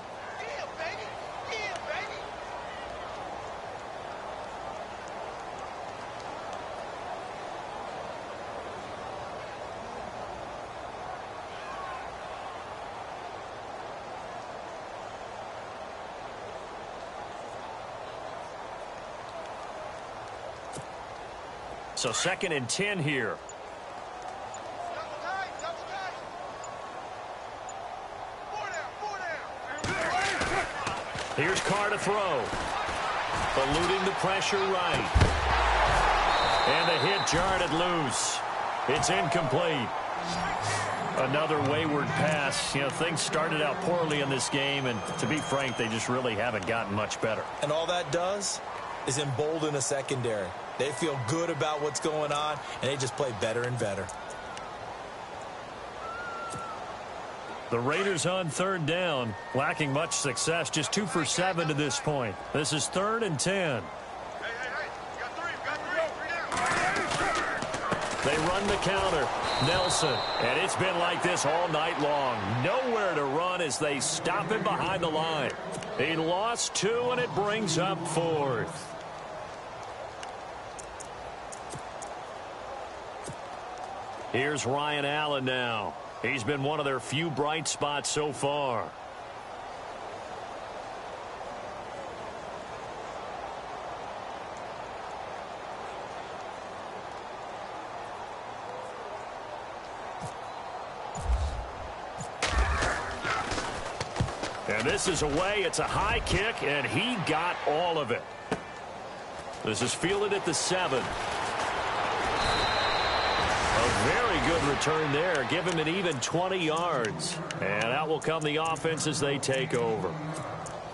[SPEAKER 2] So 2nd and 10 here. Here's Carr to throw. Eluding the pressure right. And the hit jarred it loose. It's incomplete. Another wayward pass. You know, things started out poorly in this game, and to be frank, they just really haven't gotten much better.
[SPEAKER 3] And all that does is embolden a secondary. They feel good about what's going on, and they just play better and better.
[SPEAKER 2] The Raiders on 3rd down, lacking much success, just 2 for 7 to this point. This is 3rd and 10. They run the counter. Nelson, and it's been like this all night long. Nowhere to run as they stop him behind the line. He lost 2, and it brings up 4th. Here's Ryan Allen now. He's been one of their few bright spots so far. And this is away. It's a high kick, and he got all of it. This is fielded at the 7. A very good return there. Give him an even 20 yards. And out will come the offense as they take over.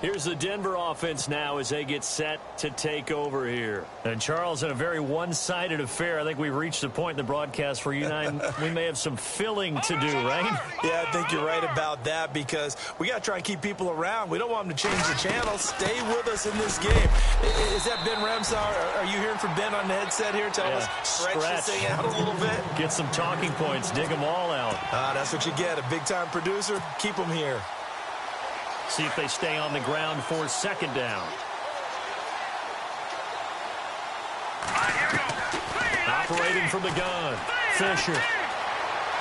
[SPEAKER 2] Here's the Denver offense now as they get set to take over here. And, Charles, in a very one-sided affair, I think we've reached a point in the broadcast where you and I, we may have some filling to do, right?
[SPEAKER 3] Yeah, I think you're right about that because we got to try and keep people around. We don't want them to change the channel. Stay with us in this game. Is that Ben Ramsau? Are you hearing from Ben on the headset here? Tell us, stretch this thing out a little bit.
[SPEAKER 2] Get some talking points. Dig them all out.
[SPEAKER 3] That's what you get. A big-time producer. Keep them here.
[SPEAKER 2] See if they stay on the ground for 2nd down. Operating from the gun. Fisher.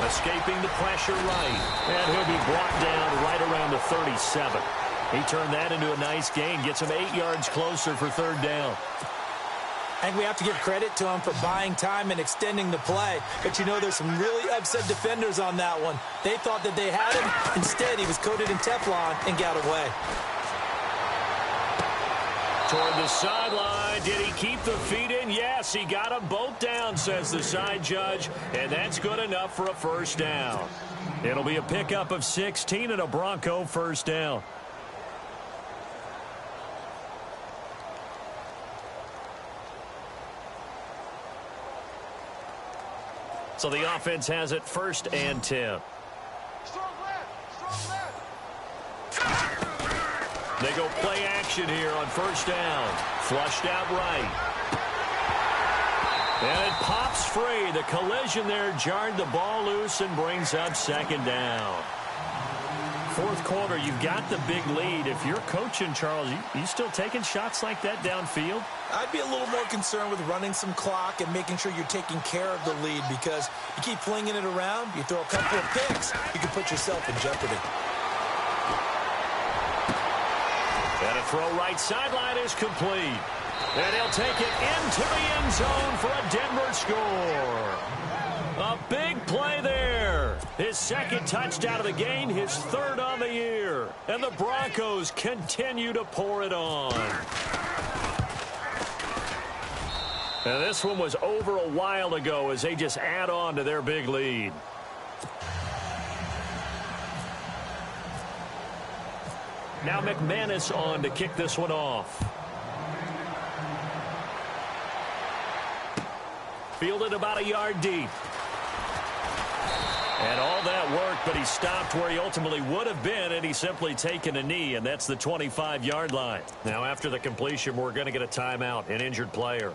[SPEAKER 2] Escaping the pressure right. And he'll be brought down right around the 37. He turned that into a nice gain. Gets him 8 yards closer for 3rd down.
[SPEAKER 3] I think we have to give credit to him for buying time and extending the play. But, you know, there's some really upset defenders on that one. They thought that they had him. Instead, he was coated in Teflon and got away.
[SPEAKER 2] Toward the sideline. Did he keep the feet in? Yes, he got them both down, says the side judge. And that's good enough for a first down. It'll be a pickup of 16 and a Bronco first down. So the offense has it 1st and 10. They go play action here on 1st down. Flushed out right. And it pops free. The collision there jarred the ball loose and brings up 2nd down. 4th quarter, you've got the big lead. If you're coaching, Charles, you still taking shots like that downfield?
[SPEAKER 3] I'd be a little more concerned with running some clock and making sure you're taking care of the lead, because you keep flinging it around, you throw a couple of picks, you can put yourself in jeopardy.
[SPEAKER 2] And a throw right sideline is complete. And he'll take it into the end zone for a Denver score. A big play there. His 2nd touchdown of the game, his 3rd on the year. And the Broncos continue to pour it on. And this one was over a while ago as they just add on to their big lead. Now McManus on to kick this one off. Fielded about a yard deep. And all that worked, but he stopped where he ultimately would have been, and he's simply taken a knee, and that's the 25-yard line. Now, after the completion, we're going to get a timeout, an injured player.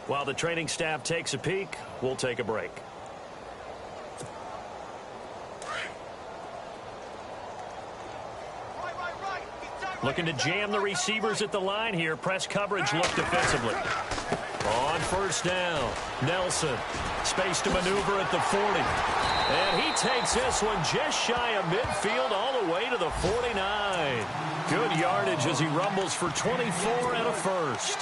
[SPEAKER 2] While the training staff takes a peek, we'll take a break. Looking to jam the receivers at the line here. Press coverage look defensively. On 1st down, Nelson. Space to maneuver at the 40. And he takes this one just shy of midfield all the way to the 49. Good yardage as he rumbles for 24 and a first.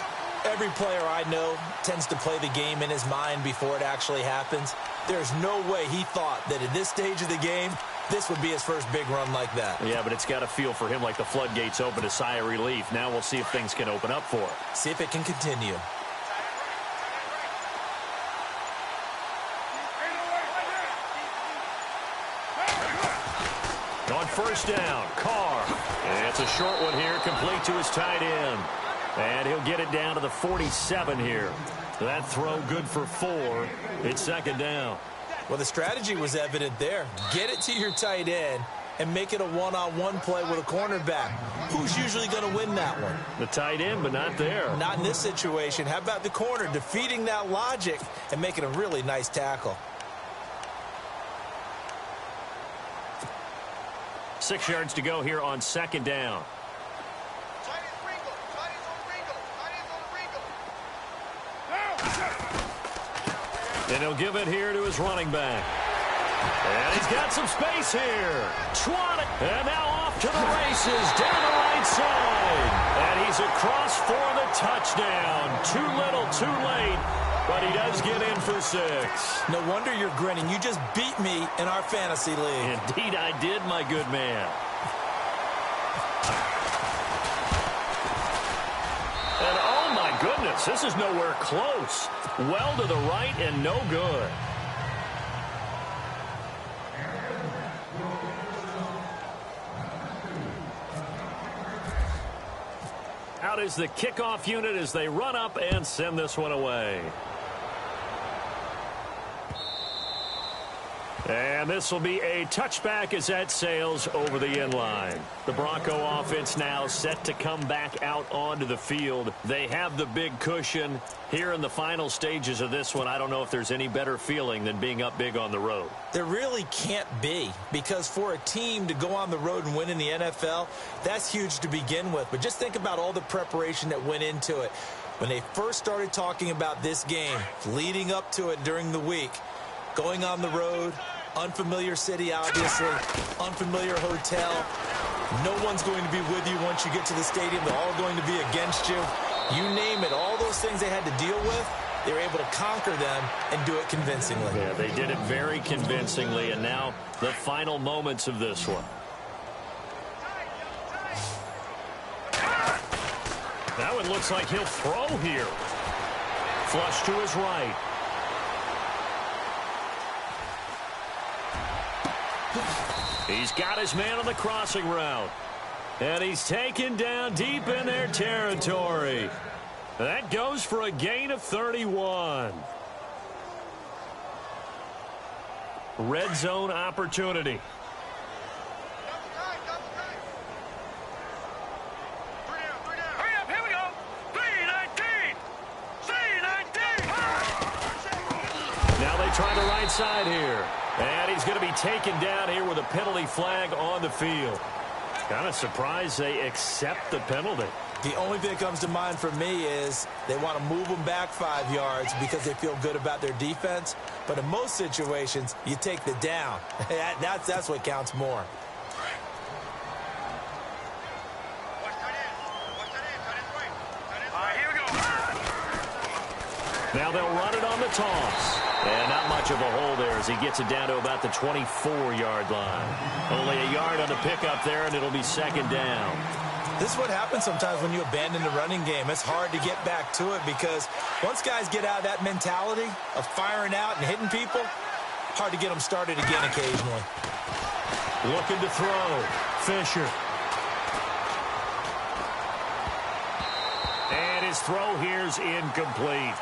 [SPEAKER 3] Every player I know tends to play the game in his mind before it actually happens. There's no way he thought that at this stage of the game, this would be his first big run like that.
[SPEAKER 2] Yeah, but it's got to feel for him like the floodgates open, a sigh of relief. Now we'll see if things can open up for it.
[SPEAKER 3] See if it can continue.
[SPEAKER 2] On 1st down, Carr. And it's a short one here, complete to his tight end. And he'll get it down to the 47 here. That throw good for 4. It's 2nd down.
[SPEAKER 3] Well, the strategy was evident there. Get it to your tight end and make it a one-on-one play with a cornerback. Who's usually going to win that one?
[SPEAKER 2] The tight end, but not there.
[SPEAKER 3] Not in this situation. How about the corner defeating that logic and making a really nice tackle?
[SPEAKER 2] 6 yards to go here on 2nd down. And he'll give it here to his running back. And he's got some space here. Swat it. And now off to the races down the right side. And he's across for the touchdown. Too little, too late. But he does get in for 6.
[SPEAKER 3] No wonder you're grinning. You just beat me in our fantasy league.
[SPEAKER 2] Indeed I did, my good man. And oh my goodness, this is nowhere close. Well to the right and no good. Out is the kickoff unit as they run up and send this one away. And this will be a touchback as that sails over the end line. The Bronco offense now set to come back out onto the field. They have the big cushion. Here in the final stages of this one, I don't know if there's any better feeling than being up big on the road.
[SPEAKER 3] There really can't be, because for a team to go on the road and win in the NFL, that's huge to begin with. But just think about all the preparation that went into it. When they first started talking about this game, leading up to it during the week, going on the road, unfamiliar city, obviously, unfamiliar hotel. No one's going to be with you once you get to the stadium. They're all going to be against you. You name it, all those things they had to deal with, they were able to conquer them and do it convincingly.
[SPEAKER 2] Yeah, they did it very convincingly, and now the final moments of this one. That one looks like he'll throw here. Flush to his right. He's got his man on the crossing route. And he's taken down deep in their territory. That goes for a gain of 31. Red zone opportunity.
[SPEAKER 4] Hurry up, here we go. 3-19. 3-19.
[SPEAKER 2] Now they try the right side here. And he's going to be taken down here with a penalty flag on the field. Kind of surprised they accept the penalty.
[SPEAKER 3] The only thing that comes to mind for me is they want to move them back 5 yards because they feel good about their defense. But in most situations, you take the down. That's what counts more.
[SPEAKER 4] All right, here we go.
[SPEAKER 2] Now they'll run it on the toss. And not much of a hole there as he gets it down to about the 24-yard line. Only a yard on the pickup there, and it'll be second down.
[SPEAKER 3] This is what happens sometimes when you abandon the running game. It's hard to get back to it because once guys get out of that mentality of firing out and hitting people, hard to get them started again occasionally.
[SPEAKER 2] Looking to throw. Fisher. And his throw here's incomplete.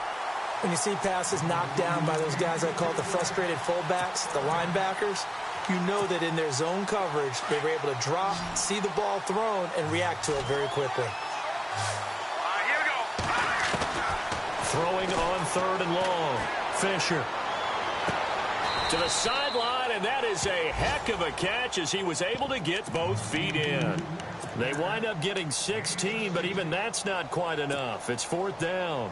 [SPEAKER 3] When you see passes knocked down by those guys I call the frustrated fullbacks, the linebackers, you know that in their zone coverage, they were able to drop, see the ball thrown, and react to it very quickly.
[SPEAKER 4] All right, here we go.
[SPEAKER 2] Throwing on 3rd and long. Fisher. To the sideline, and that is a heck of a catch as he was able to get both feet in. They wind up getting 16, but even that's not quite enough. It's 4th down.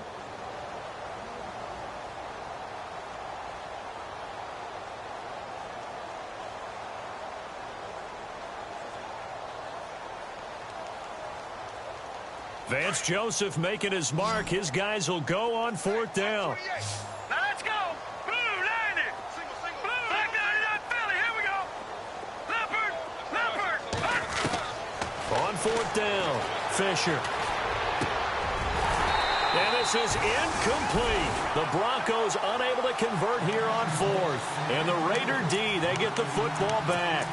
[SPEAKER 2] Vance Joseph making his mark. His guys will go on 4th down.
[SPEAKER 4] Now let's go. Blue 90. Blue. Black 99 Philly. Here we go. Leopard.
[SPEAKER 2] On 4th down. Fisher. And this is incomplete. The Broncos unable to convert here on 4th. And the Raider D, they get the football back.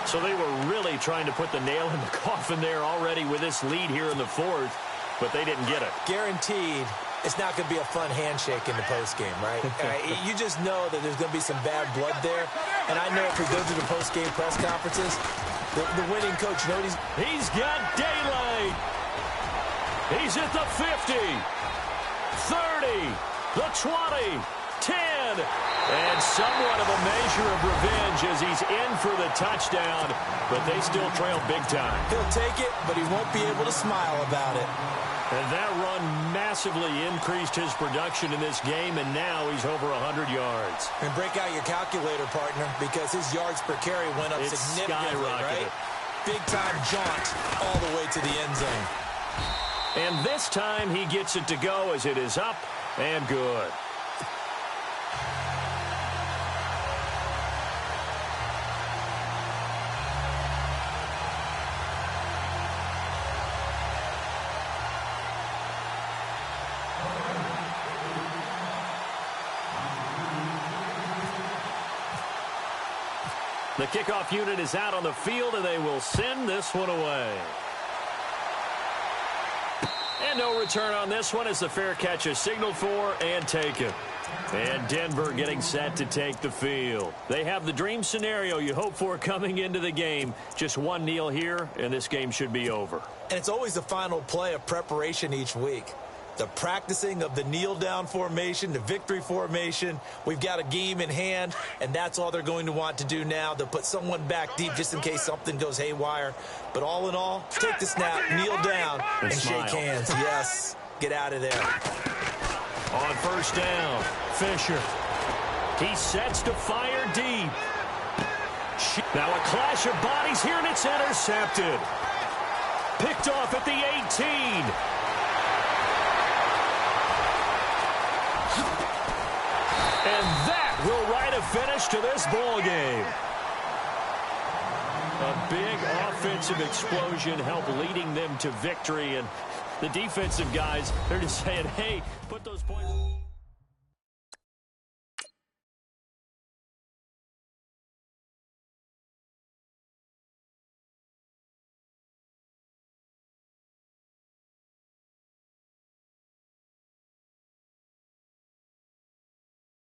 [SPEAKER 2] So they were really trying to put the nail in the coffin there already with this lead here in the 4th, but they didn't get it.
[SPEAKER 3] Guaranteed, it's not going to be a fun handshake in the postgame, right? You just know that there's going to be some bad blood there. And I know if we go to the postgame press conferences, the winning coach, you know what
[SPEAKER 2] he's got daylight. He's at the 50, 30, the 20, 10. And somewhat of a measure of revenge as he's in for the touchdown, but they still trail big time.
[SPEAKER 3] He'll take it, but he won't be able to smile about it.
[SPEAKER 2] And that run massively increased his production in this game, and now he's over 100 yards.
[SPEAKER 3] And break out your calculator, partner, because his yards per carry went up significantly, right? Big-time jaunt all the way to the end zone.
[SPEAKER 2] And this time he gets it to go as it is up and good. The kickoff unit is out on the field, and they will send this one away. And no return on this one as the fair catch is signaled for and taken. And Denver getting set to take the field. They have the dream scenario you hope for coming into the game. Just one kneel here, and this game should be over.
[SPEAKER 3] And it's always the final play of preparation each week. The practicing of the kneel-down formation, the victory formation. We've got a game in hand, and that's all they're going to want to do now. They'll put someone back deep just in case something goes haywire. But all in all, take the snap, kneel down, and shake hands. Yes, get out of there.
[SPEAKER 2] On 1st down, Fisher. He sets to fire deep. Now a clash of bodies here, and it's intercepted. Picked off at the 18. And that will write a finish to this ball game. A big offensive explosion helped leading them to victory. And the defensive guys, they're just saying, hey, put those points...